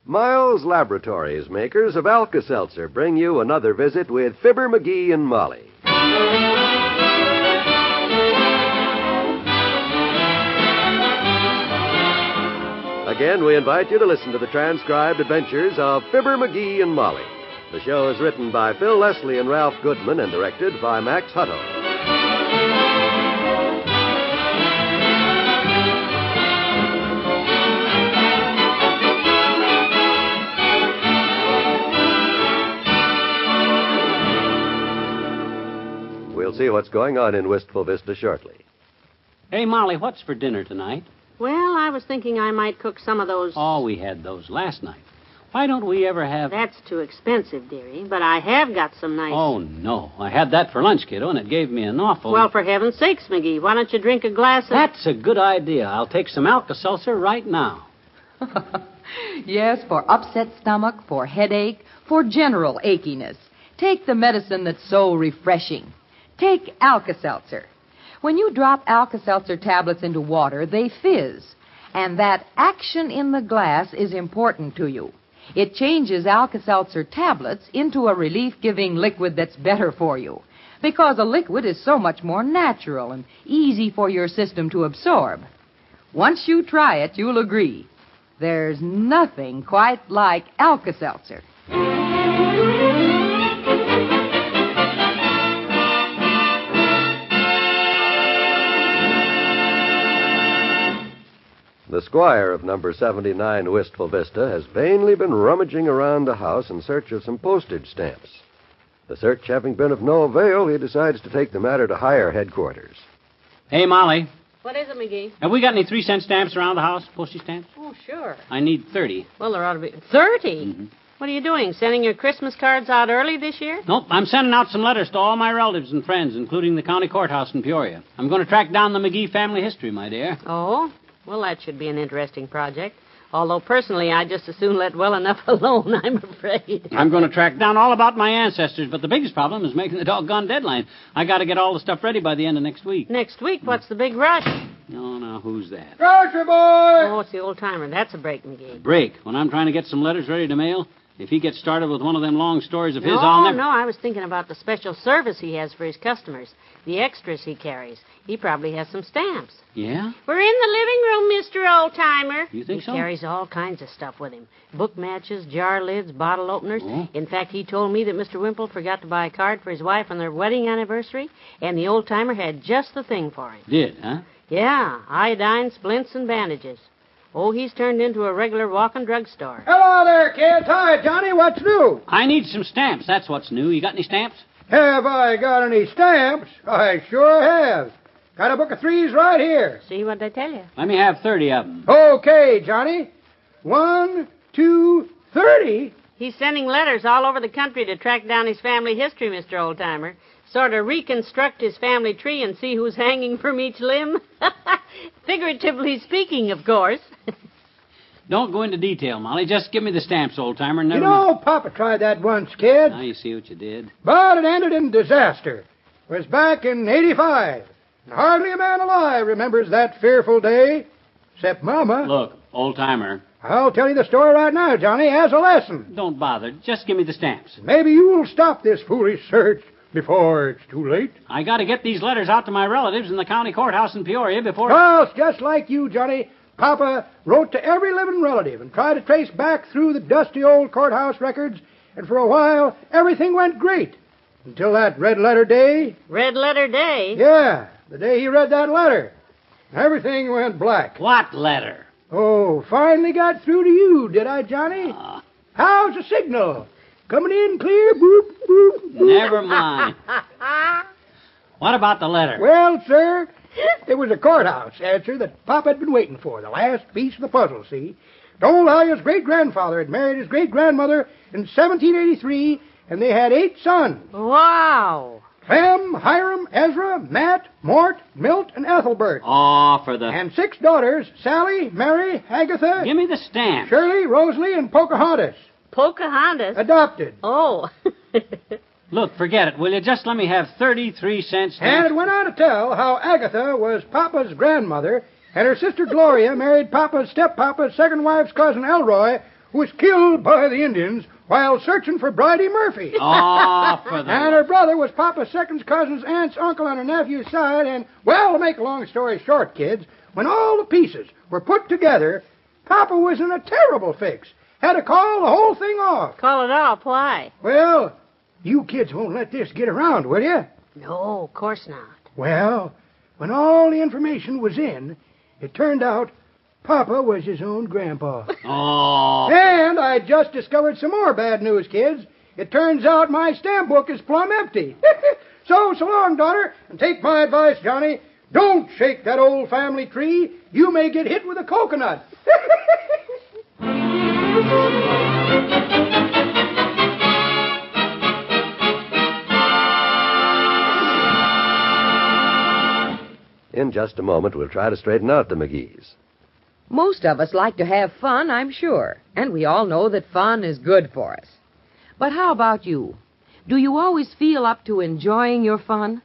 Miles Laboratories, makers of Alka-Seltzer, bring you another visit with Fibber, McGee, and Molly. Again, we invite you to listen to the transcribed adventures of Fibber, McGee, and Molly. The show is written by Phil Leslie and Ralph Goodman and directed by Max Hutto. We'll see what's going on in Wistful Vista shortly. Hey, Molly, what's for dinner tonight? Well, I was thinking I might cook some of those... Oh, we had those last night. Why don't we ever have... That's too expensive, dearie, but I have got some nice... Oh, no. I had that for lunch, kiddo, and it gave me an awful... Well, for heaven's sakes, McGee, why don't you drink a glass of... That's a good idea. I'll take some Alka-Seltzer right now. Yes, for upset stomach, for headache, for general achiness. Take the medicine that's so refreshing. Take Alka-Seltzer. When you drop Alka-Seltzer tablets into water, they fizz. And that action in the glass is important to you. It changes Alka-Seltzer tablets into a relief-giving liquid that's better for you. Because a liquid is so much more natural and easy for your system to absorb. Once you try it, you'll agree. There's nothing quite like Alka-Seltzer. The squire of number 79 Wistful Vista has vainly been rummaging around the house in search of some postage stamps. The search having been of no avail, he decides to take the matter to higher headquarters. Hey, Molly. What is it, McGee? Have we got any 3-cent stamps around the house? Postage stamps? Oh, sure. I need 30. Well, there ought to be... 30? Mm-hmm. What are you doing, sending your Christmas cards out early this year? Nope, I'm sending out some letters to all my relatives and friends, including the county courthouse in Peoria. I'm going to track down the McGee family history, my dear. Oh? Well, that should be an interesting project. Although, personally, I'd just as soon let well enough alone, I'm afraid. I'm going to track down all about my ancestors, but the biggest problem is making the doggone deadline. I got to get all the stuff ready by the end of next week. Next week? What's the big rush? No, now, who's that? Grocery boy! Oh, it's the old-timer. That's a break, McGee. Break. When I'm trying to get some letters ready to mail, if he gets started with one of them long stories of his, I'll never... No, I was thinking about the special service he has for his customers, the extras he carries. He probably has some stamps. Yeah? We're in the living room, Mr. Old-Timer. You think so? He carries all kinds of stuff with him. Book matches, jar lids, bottle openers. Oh. In fact, he told me that Mr. Wimple forgot to buy a card for his wife on their wedding anniversary, and the Old-Timer had just the thing for him. Did, huh? Yeah, iodine, splints, and bandages. Oh, he's turned into a regular walking drugstore. Hello there, kids. Hi, Johnny. What's new? I need some stamps. That's what's new. You got any stamps? Have I got any stamps? I sure have. Got a book of threes right here. See what they tell you. Let me have 30 of them. Okay, Johnny. 1, 2, 30. He's sending letters all over the country to track down his family history, Mr. Oldtimer. Sort of reconstruct his family tree and see who's hanging from each limb. Figuratively speaking, of course. Don't go into detail, Molly. Just give me the stamps, old-timer. You know, Papa tried that once, kid. Now you see what you did. But it ended in disaster. It was back in '85. And hardly a man alive remembers that fearful day, except Mama. Look, old-timer. I'll tell you the story right now, Johnny, as a lesson. Don't bother. Just give me the stamps. Maybe you'll stop this foolish search before it's too late. I got to get these letters out to my relatives in the county courthouse in Peoria before... Well, it's just like you, Johnny. Papa wrote to every living relative and tried to trace back through the dusty old courthouse records, and for a while, everything went great. Until that red letter day. Red letter day? Yeah, the day he read that letter. Everything went black. What letter? Oh, finally got through to you, did I, Johnny? How's the signal? Coming in clear? Boop, boop, boop. Never mind. What about the letter? Well, sir, it was a courthouse answer that Papa had been waiting for, the last piece of the puzzle, see? Told how his great-grandfather had married his great-grandmother in 1783, and they had 8 sons. Wow. Clem, Hiram, Ezra, Matt, Mort, Milt, and Ethelbert. Oh, for the... And 6 daughters, Sally, Mary, Agatha... Give me the stamp. Shirley, Rosalie, and Pocahontas. Pocahontas? Adopted. Oh. Look, forget it, will you? Just let me have 33 cents. And it went on to tell how Agatha was Papa's grandmother, and her sister Gloria married Papa's step-papa's second wife's cousin Elroy, who was killed by the Indians while searching for Bridie Murphy. Oh, for the... And her brother was Papa's second cousin's aunt's uncle on her nephew's side. And, well, to make a long story short, kids, when all the pieces were put together, Papa was in a terrible fix. Had to call the whole thing off. Call it off? Why? Well, you kids won't let this get around, will you? No, of course not. Well, when all the information was in, it turned out Papa was his own grandpa. Oh. And I just discovered some more bad news, kids. It turns out my stamp book is plumb empty. So long, daughter, and take my advice, Johnny. Don't shake that old family tree. You may get hit with a coconut. In just a moment, we'll try to straighten out the McGees. Most of us like to have fun, I'm sure. And we all know that fun is good for us. But how about you? Do you always feel up to enjoying your fun?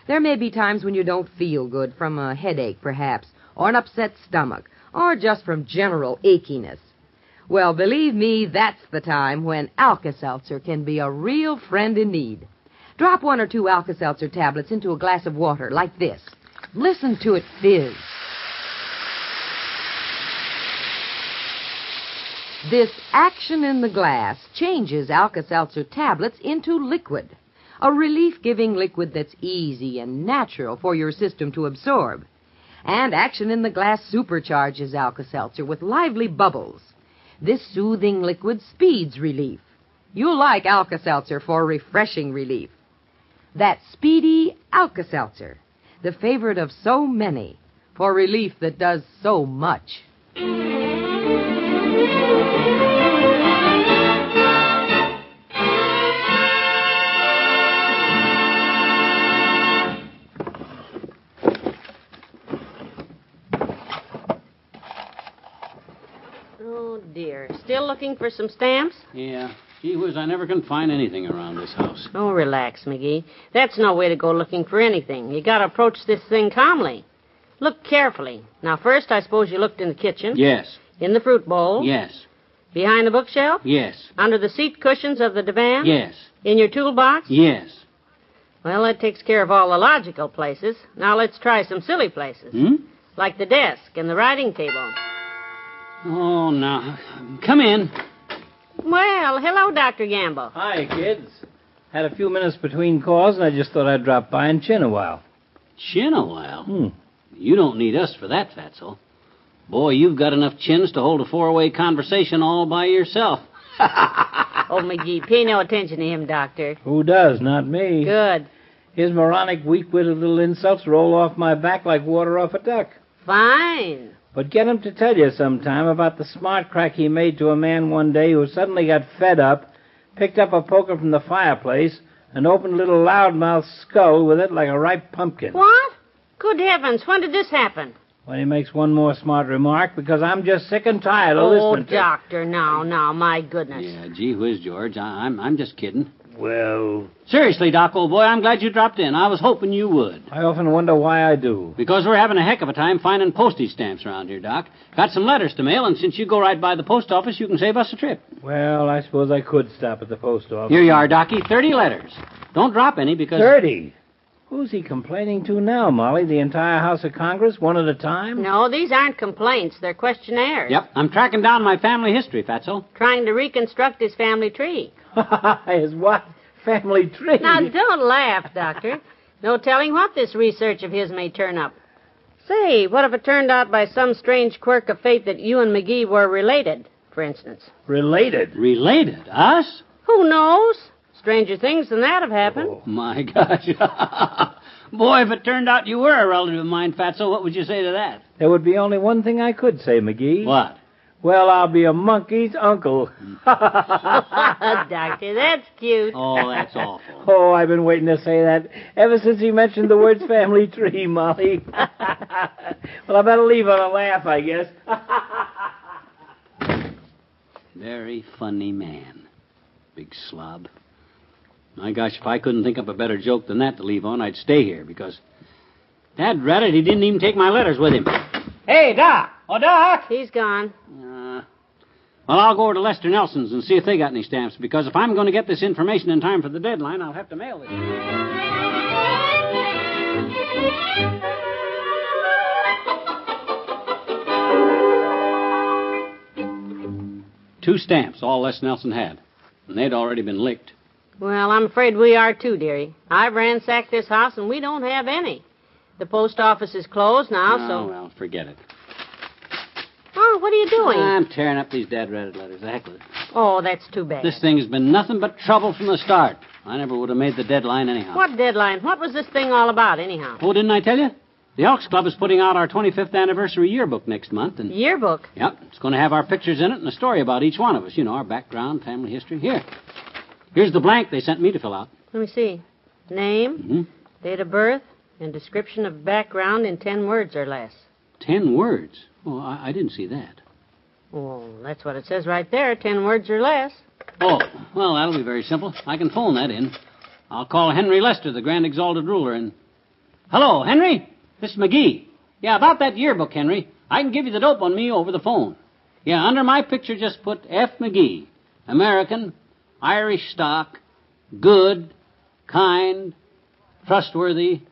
There may be times when you don't feel good, from a headache, perhaps, or an upset stomach, or just from general achiness. Well, believe me, that's the time when Alka-Seltzer can be a real friend in need. Drop 1 or 2 Alka-Seltzer tablets into a glass of water, like this. Listen to it fizz. This action in the glass changes Alka-Seltzer tablets into liquid, a relief-giving liquid that's easy and natural for your system to absorb. And action in the glass supercharges Alka-Seltzer with lively bubbles. This soothing liquid speeds relief. You'll like Alka-Seltzer for refreshing relief. That speedy Alka-Seltzer, the favorite of so many, for relief that does so much. Oh, dear. Still looking for some stamps? Yeah. Gee whiz, I never can find anything around this house. Oh, relax, McGee. That's no way to go looking for anything. You gotta approach this thing calmly. Look carefully. Now, first, I suppose you looked in the kitchen. Yes. In the fruit bowl. Yes. Behind the bookshelf. Yes. Under the seat cushions of the divan. Yes. In your toolbox. Yes. Well, that takes care of all the logical places. Now let's try some silly places. Like the desk and the writing table. Oh, now, come in. Well, hello, Dr. Gamble. Hi, kids. Had a few minutes between calls, and I just thought I'd drop by and chin a while. Chin a while? You don't need us for that, Fatso. Boy, you've got enough chins to hold a 4-way conversation all by yourself. Oh, McGee, pay no attention to him, Doctor. Who does? Not me. Good. His moronic, weak-witted little insults roll off my back like water off a duck. Fine. But get him to tell you sometime about the smart crack he made to a man one day who suddenly got fed up, picked up a poker from the fireplace, and opened a little loudmouth skull with it like a ripe pumpkin. What? Good heavens, when did this happen? When he makes one more smart remark, because I'm just sick and tired of listening to... Oh, Doctor, now, my goodness. Yeah, gee whiz, George. I'm just kidding. Well... Seriously, Doc, old boy, I'm glad you dropped in. I was hoping you would. I often wonder why I do. Because we're having a heck of a time finding postage stamps around here, Doc. Got some letters to mail, and since you go right by the post office, you can save us a trip. Well, I suppose I could stop at the post office. Here you are, Docky. 30 letters. Don't drop any because... 30? Who's he complaining to now, Molly? The entire House of Congress, one at a time? No, these aren't complaints. They're questionnaires. Yep, I'm tracking down my family history, Fatso. Trying to reconstruct his family tree. His what? Family tree? Now, don't laugh, Doctor. No telling what this research of his may turn up. Say, what if it turned out by some strange quirk of fate that you and McGee were related, for instance? Related? Related? Us? Who knows? Stranger things than that have happened. Oh, my gosh. Boy, if it turned out you were a relative of mine, Fatso, what would you say to that? There would be only one thing I could say, McGee. What? Well, I'll be a monkey's uncle. Doctor, that's cute. Oh, that's awful. Oh, I've been waiting to say that ever since he mentioned the words family tree, Molly. Well, I better leave on a laugh, I guess. Very funny man. Big slob. My gosh, if I couldn't think up a better joke than that to leave on, I'd stay here, because... Dad rat it, he didn't even take my letters with him. Hey, Doc! Oh, Doc! He's gone. Well, I'll go over to Lester Nelson's and see if they got any stamps, because if I'm going to get this information in time for the deadline, I'll have to mail it. 2 stamps, all Les Nelson had, and they'd already been licked. Well, I'm afraid we are too, dearie. I've ransacked this house, and we don't have any. The post office is closed now, Oh, well, forget it. Oh, what are you doing? I'm tearing up these dead-ratted letters. The heck with it. Oh, that's too bad. This thing has been nothing but trouble from the start. I never would have made the deadline anyhow. What deadline? What was this thing all about, anyhow? Oh, didn't I tell you? The Elks Club is putting out our 25th anniversary yearbook next month. And Yearbook? Yep. It's going to have our pictures in it and a story about each one of us. You know, our background, family history. Here's the blank they sent me to fill out. Let me see. Name, date of birth, and description of background in 10 words or less. 10 words? Oh, I didn't see that. Oh, that's what it says right there, 10 words or less. Oh, well, that'll be very simple. I can phone that in. I'll call Henry Lester, the Grand Exalted Ruler, and... Hello, Henry? This is McGee. Yeah, about that yearbook, Henry. I can give you the dope on me over the phone. Yeah, under my picture, just put F. McGee. American, Irish stock, good, kind, trustworthy,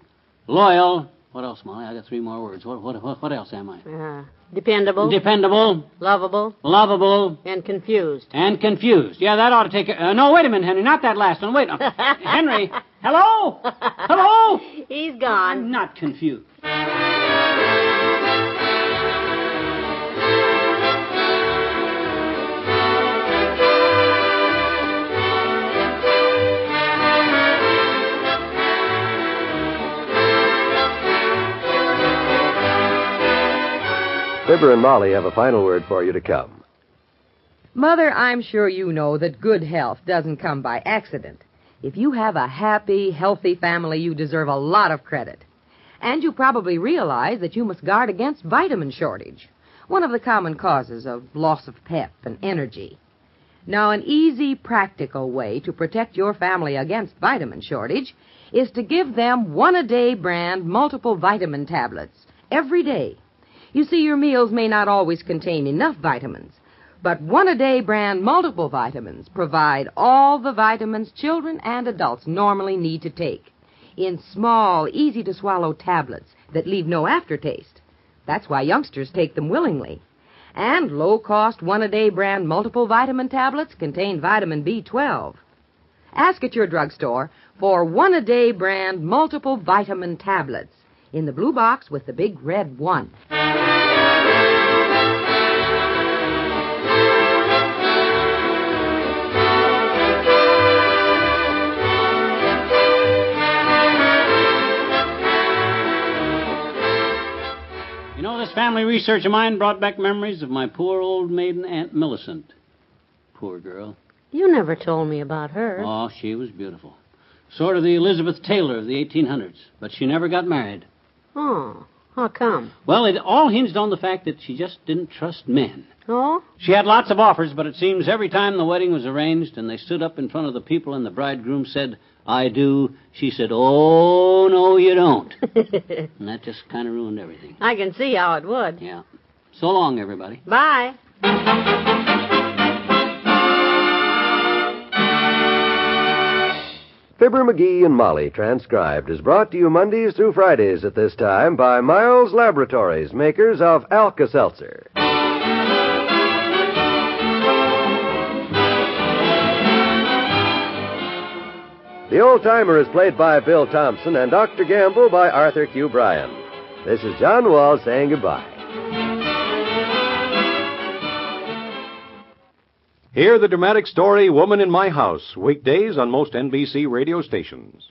loyal. What else, Molly? I got 3 more words. What else am I? Dependable. Dependable. Lovable. Lovable. And confused. And confused. Yeah, that ought to take... no, wait a minute, Henry. Not that last one. Wait. Henry. Hello? Hello? He's gone. I'm not confused. Fibber and Molly have a final word for you to come. Mother, I'm sure you know that good health doesn't come by accident. If you have a happy, healthy family, you deserve a lot of credit. And you probably realize that you must guard against vitamin shortage, one of the common causes of loss of pep and energy. Now, an easy, practical way to protect your family against vitamin shortage is to give them one-a-day brand multiple vitamin tablets every day. You see, your meals may not always contain enough vitamins, but one-a-day brand multiple vitamins provide all the vitamins children and adults normally need to take in small, easy-to-swallow tablets that leave no aftertaste. That's why youngsters take them willingly. And low-cost one-a-day brand multiple vitamin tablets contain vitamin B12. Ask at your drugstore for one-a-day brand multiple vitamin tablets in the blue box with the big red 1. You know, this family research of mine brought back memories of my poor old maiden Aunt Millicent. Poor girl. You never told me about her. Oh, she was beautiful. Sort of the Elizabeth Taylor of the 1800s, but she never got married. Oh, how come? Well, it all hinged on the fact that she just didn't trust men. Oh? She had lots of offers, but it seems every time the wedding was arranged and they stood up in front of the people and the bridegroom said, "I do," she said, "Oh, no, you don't." And that just kind of ruined everything. I can see how it would. Yeah. So long, everybody. Bye. Fibber, McGee, and Molly, transcribed, is brought to you Mondays through Fridays at this time by Miles Laboratories, makers of Alka-Seltzer. The Old-Timer is played by Bill Thompson and Dr. Gamble by Arthur Q. Bryan. This is John Wall saying goodbye. Hear the dramatic story Woman in My House, weekdays on most NBC radio stations.